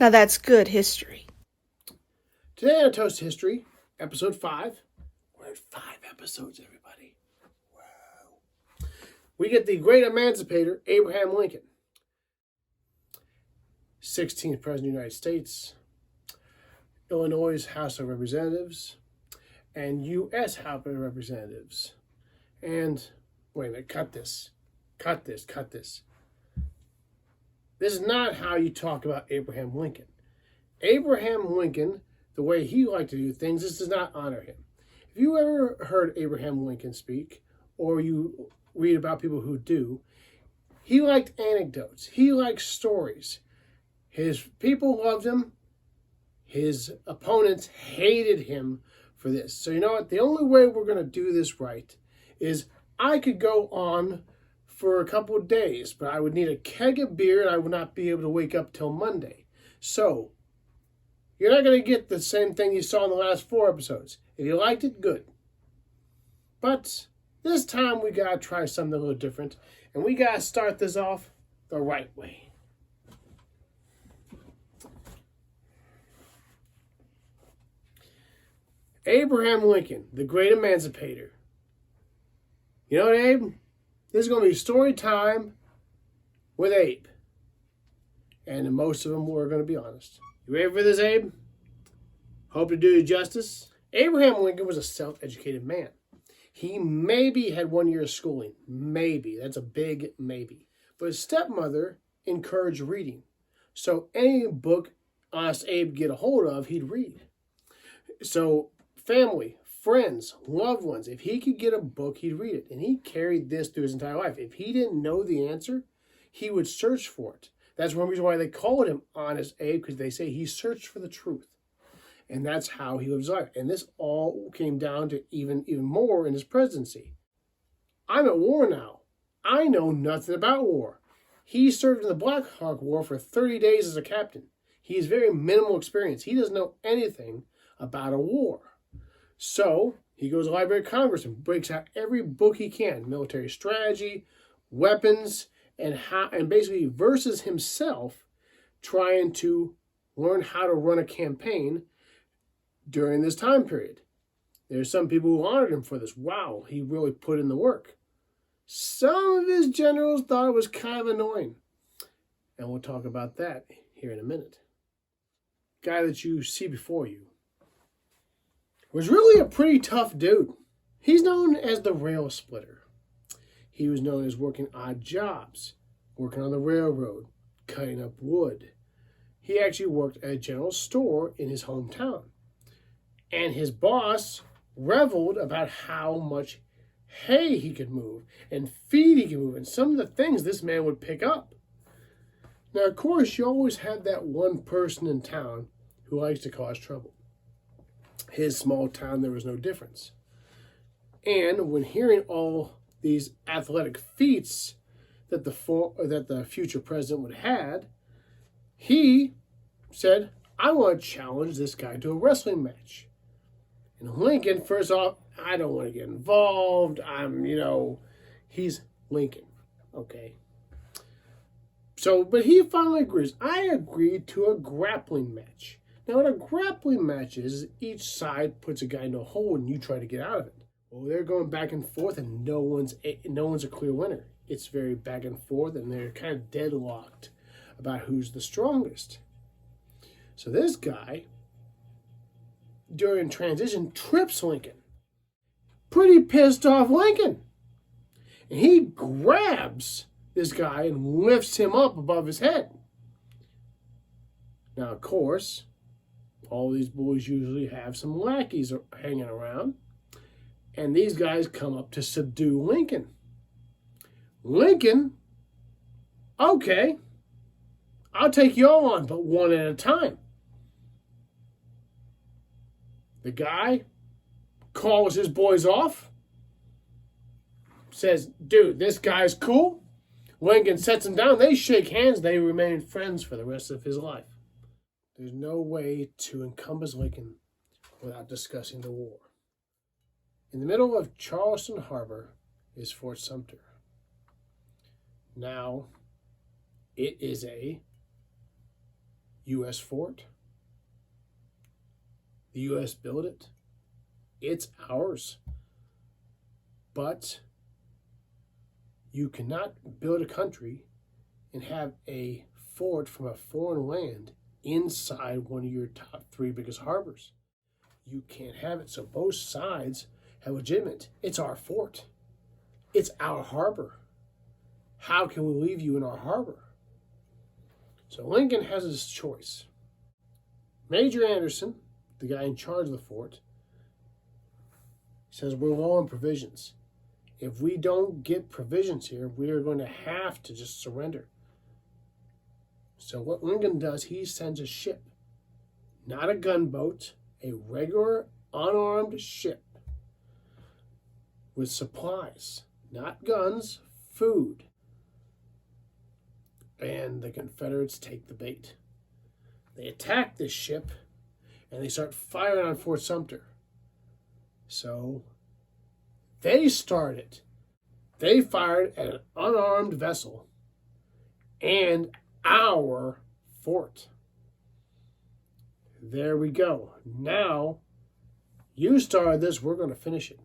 Now that's good history. Today on Toast History, episode 5. We're at 5 episodes, everybody. Wow. We get the great emancipator, Abraham Lincoln. 16th President of the United States, Illinois House of Representatives, and U.S. House of Representatives. And, wait a minute, cut this. This is not how you talk about Abraham Lincoln. Abraham Lincoln, the way he liked to do things, this does not honor him. If you ever heard Abraham Lincoln speak, or you read about people who do, he liked anecdotes. He liked stories. His people loved him. His opponents hated him for this. So you know what? The only way we're going to do this right is I could go on for a couple of days, but I would need a keg of beer and I would not be able to wake up till Monday. So you're not going to get the same thing you saw in the last 4 episodes. If you liked it, good. But this time we got to try something a little different, and we got to start this off the right way. Abraham Lincoln, the great emancipator. You know what, Abe? This is going to be story time with Abe. And most of them we're going to be honest. You ready for this, Abe? Hope to do you justice. Abraham Lincoln was a self-educated man. He maybe had 1 year of schooling. Maybe. That's a big maybe. But his stepmother encouraged reading. So any book honest Abe get a hold of, he'd read. So family, friends, loved ones, if he could get a book, he'd read it. And he carried this through his entire life. If he didn't know the answer, he would search for it. That's one reason why they called him Honest Abe, because they say he searched for the truth. And that's how he lived his life. And this all came down to even more in his presidency. I'm at war now. I know nothing about war. He served in the Black Hawk War for 30 days as a captain. He has very minimal experience. He doesn't know anything about a war. So he goes to the Library of Congress and breaks out every book he can, military strategy, weapons, and basically verses himself trying to learn how to run a campaign during this time period. There's some people who honored him for this. Wow, he really put in the work. Some of his generals thought it was kind of annoying. And we'll talk about that here in a minute. Guy that you see before you was really a pretty tough dude. He's known as the rail splitter. He was known as working odd jobs, working on the railroad, cutting up wood. He actually worked at a general store in his hometown. And his boss reveled about how much hay he could move and feed he could move and some of the things this man would pick up. Now, of course, you always have that one person in town who likes to cause trouble. His small town, there was no difference. And when hearing all these athletic feats that the future president would have, he said, I want to challenge this guy to a wrestling match. And Lincoln, first off, I don't want to get involved. He's Lincoln. Okay. So, but he finally agrees. I agreed to a grappling match. Now, what a grappling match is each side puts a guy in a hole and you try to get out of it. Well, they're going back and forth and no one's a clear winner. It's very back and forth and they're kind of deadlocked about who's the strongest. So this guy, during transition, trips Lincoln. Pretty pissed off Lincoln. And he grabs this guy and lifts him up above his head. Now, of course, all these boys usually have some lackeys hanging around. And these guys come up to subdue Lincoln. Lincoln, okay, I'll take you all on, but one at a time. The guy calls his boys off, says, dude, this guy's cool. Lincoln sets him down. They shake hands. They remain friends for the rest of his life. There's no way to encompass Lincoln without discussing the war. In the middle of Charleston Harbor is Fort Sumter. Now, it is a U.S. fort. The U.S. built it. It's ours. But you cannot build a country and have a fort from a foreign land inside one of your top 3 biggest harbors. You can't have it. So both sides have legitimate. It's our fort. It's our harbor. How can we leave you in our harbor? So Lincoln has his choice. Major Anderson, the guy in charge of the fort, says we're low on provisions. If we don't get provisions here, we are going to have to just surrender. So what Lincoln does, he sends a ship, not a gunboat, a regular unarmed ship with supplies, not guns, food. And the Confederates take the bait. They attack this ship and they start firing on Fort Sumter. So they started. They fired at an unarmed vessel and our fort. There we go. Now, you started this, we're going to finish it.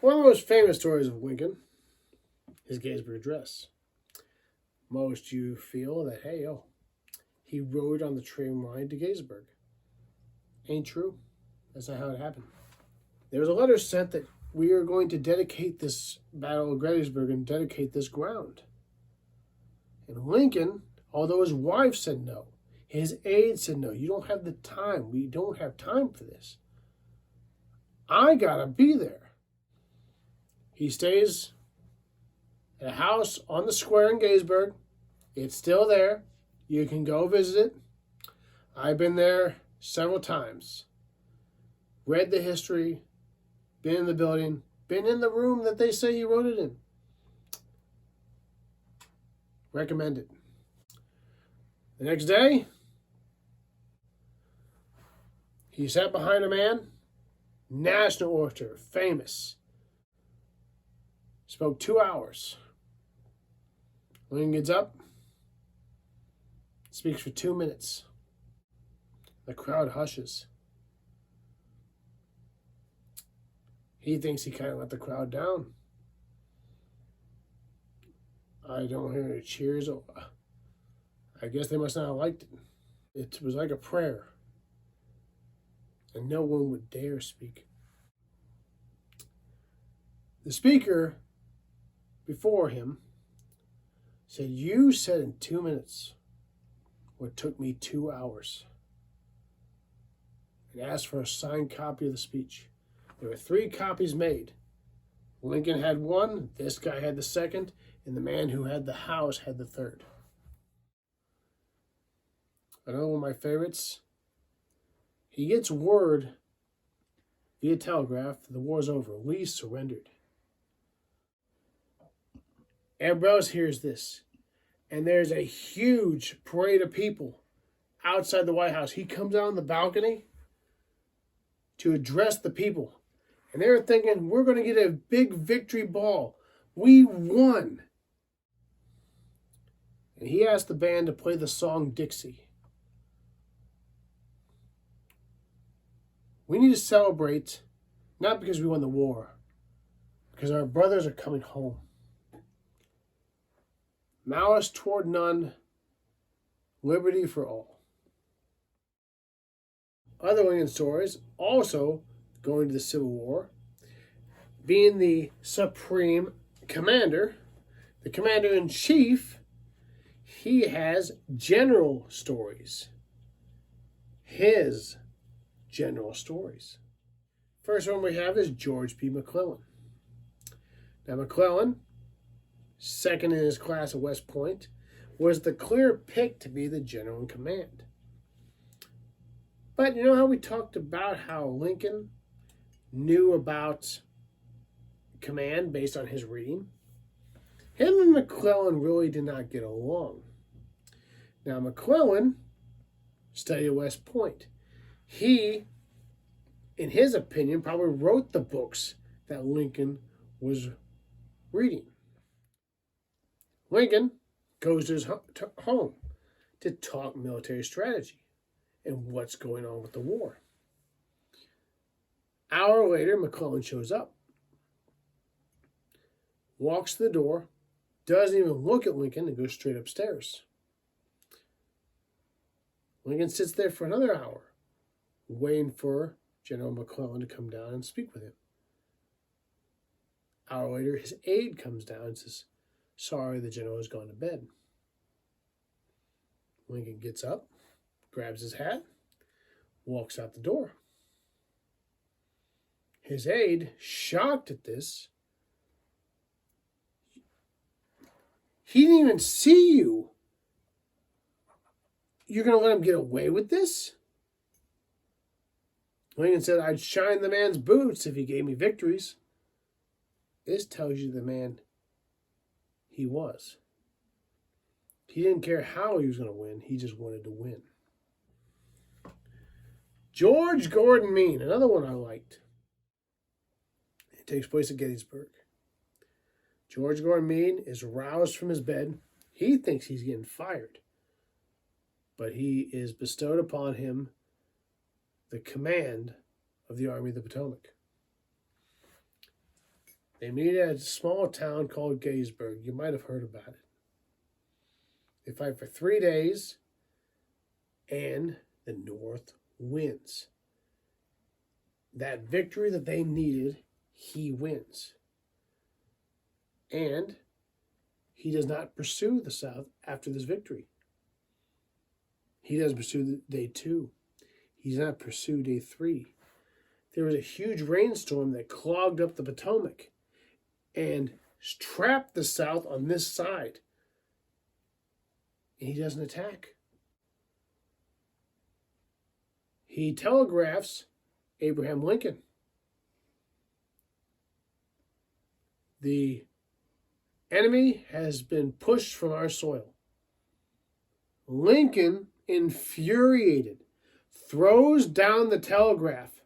One of the most famous stories of Lincoln is Gettysburg Address. Most you feel that, hey, he rode on the train line to Gettysburg. Ain't true. That's not how it happened. There was a letter sent that we are going to dedicate this Battle of Gettysburg and dedicate this ground. And Lincoln, although his wife said no, his aide said no, you don't have the time. We don't have time for this. I gotta be there. He stays at a house on the square in Gettysburg. It's still there. You can go visit it. I've been there several times. Read the history, been in the building, been in the room that they say he wrote it in. Recommend it. The next day, he sat behind a man, national orator, famous. Spoke 2 hours. Lincoln gets up, speaks for 2 minutes. The crowd hushes. He thinks he kind of let the crowd down. I don't hear any cheers. I guess they must not have liked it. It was like a prayer. And no one would dare speak. The speaker before him said, you said in 2 minutes what took me 2 hours. And asked for a signed copy of the speech. There were 3 copies made. Lincoln had one, this guy had the second, and the man who had the house had the third. Another one of my favorites, he gets word via telegraph that the war's over. Lee surrendered. Everybody else hears this. And there's a huge parade of people outside the White House. He comes out on the balcony to address the people. And they're thinking, we're going to get a big victory ball. We won. And he asked the band to play the song Dixie. We need to celebrate, not because we won the war, because our brothers are coming home. Malice toward none, liberty for all. Other Lincoln stories, also going to the Civil War, being the supreme commander, the commander-in-chief, he has general stories. His general stories. First one we have is George P. McClellan. Now McClellan, second in his class at West Point, was the clear pick to be the general in command. But you know how we talked about how Lincoln knew about command based on his reading? Him and McClellan really did not get along. Now McClellan studied at West Point. He, in his opinion, probably wrote the books that Lincoln was reading. Lincoln goes to his home, to talk military strategy and what's going on with the war. An hour later, McClellan shows up, walks to the door, doesn't even look at Lincoln, and goes straight upstairs. Lincoln sits there for another hour, waiting for General McClellan to come down and speak with him. An hour later, his aide comes down and says, "Sorry, the general has gone to bed." Lincoln gets up, grabs his hat, walks out the door. His aide, shocked at this, "He didn't even see you. You're going to let him get away with this?" Lincoln said, "I'd shine the man's boots if he gave me victories." This tells you the man he was. He didn't care how he was going to win. He just wanted to win. George Gordon Meade, another one I liked. It takes place at Gettysburg. George Gordon Meade is roused from his bed. He thinks he's getting fired, but he is bestowed upon him the command of the Army of the Potomac. They meet at a small town called Gettysburg. You might have heard about it. They fight for 3 days, and the North wins. That victory that they needed, he wins. And he does not pursue the South after this victory. He doesn't pursue day 2. He does not pursue day 3. There was a huge rainstorm that clogged up the Potomac and trapped the South on this side. And he doesn't attack. He telegraphs Abraham Lincoln. The enemy has been pushed from our soil. Lincoln, infuriated, throws down the telegraph.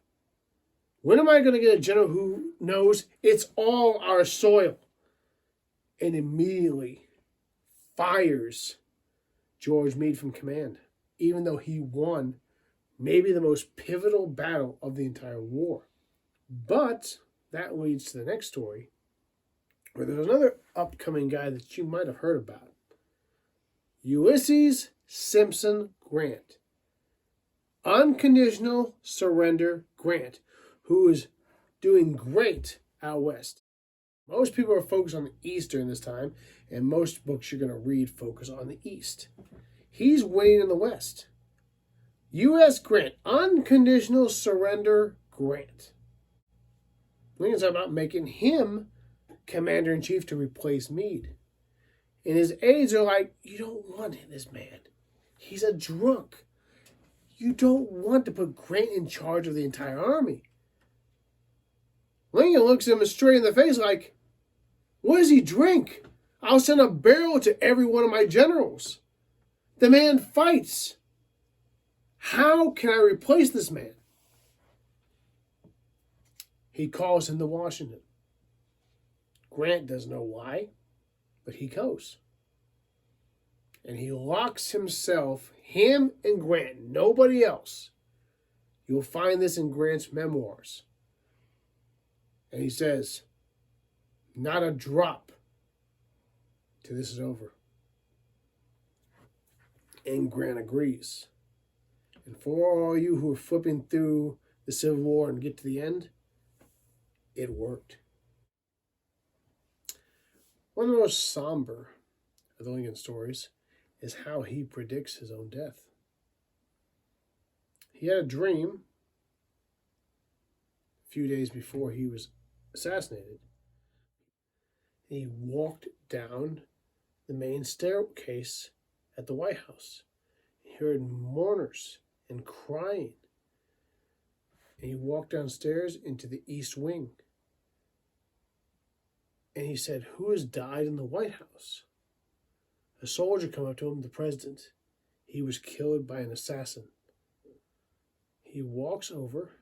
When am I going to get a general who knows it's all our soil? And immediately fires George Meade from command, even though he won maybe the most pivotal battle of the entire war. But that leads to the next story, where there's another upcoming guy that you might have heard about. Ulysses Simpson Grant. Unconditional surrender Grant, who is doing great out west. Most people are focused on the East during this time, and most books you're going to read focus on the East. He's winning in the West. U.S. Grant, unconditional surrender Grant. Lincoln's about making him commander-in-chief to replace Meade. And his aides are like, "You don't want this man. He's a drunk. You don't want to put Grant in charge of the entire army." Lincoln looks him straight in the face like, "What does he drink? I'll send a barrel to every one of my generals. The man fights. How can I replace this man?" He calls him to Washington. Grant doesn't know why, but he goes. And he locks himself, him and Grant, nobody else. You'll find this in Grant's memoirs. And he says, "Not a drop till this is over." And Grant agrees. And for all you who are flipping through the Civil War and get to the end, it worked. One of the most somber of the Lincoln stories is how he predicts his own death. He had a dream a few days before he was assassinated. He walked down the main staircase at the White House. He heard mourners and crying. And he walked downstairs into the East Wing. And he said, "Who has died in the White House?" A soldier came up to him, "The president. He was killed by an assassin." He walks over,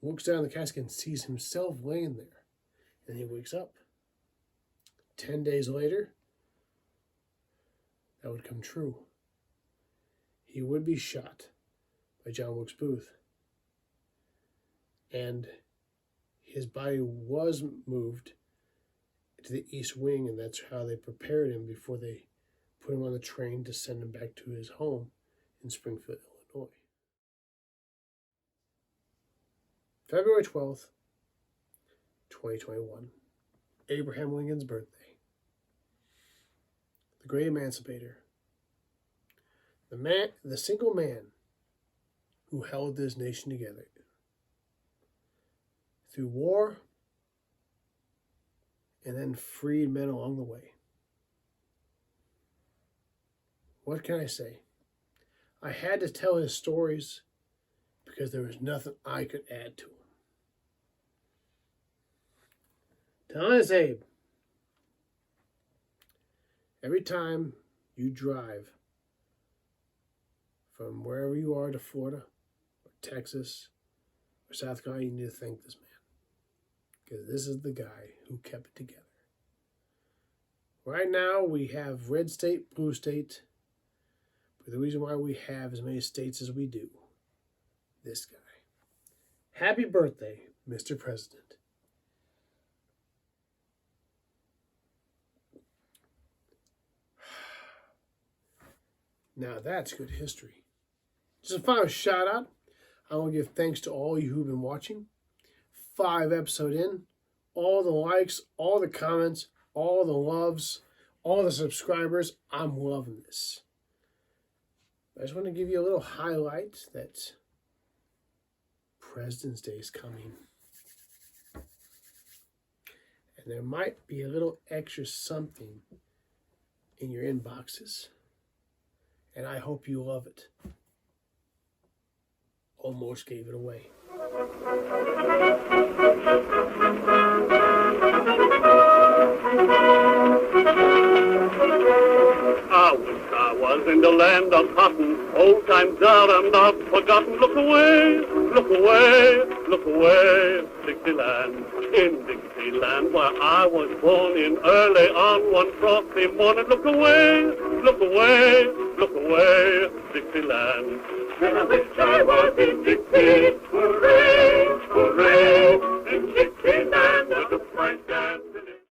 looks down the casket and sees himself laying there. And he wakes up. 10 days later, that would come true. he would be shot by John Wilkes Booth. And his body was moved to the East Wing, and that's how they prepared him before they put him on the train to send him back to his home in Springfield, Illinois. February 12th, 2021, Abraham Lincoln's birthday. The great emancipator. The single man who held this nation together through war and then freed men along the way. What can I say? I had to tell his stories because there was nothing I could add to them. Telling us, Abe, every time you drive from wherever you are to Florida or Texas or South Carolina, you need to thank this man. Because this is the guy who kept it together. Right now, we have red state, blue state. But the reason why we have as many states as we do, this guy. Happy birthday, Mr. President. Now that's good history. Just a final shout out. I want to give thanks to all you who've been watching. 5 episodes in, all the likes, all the comments, all the loves, all the subscribers. I'm loving this. I just want to give you a little highlight that President's Day is coming. And there might be a little extra something in your inboxes. And I hope you love it. Almost gave it away. I wish I was in the land of cotton. Old times are not forgotten. Look away, look away, look away, Dixieland. In Dixieland where I was born in early on one frosty morning. Look away, look away, look away, Dixieland. And I wish I was in Dixie. Hooray, hooray.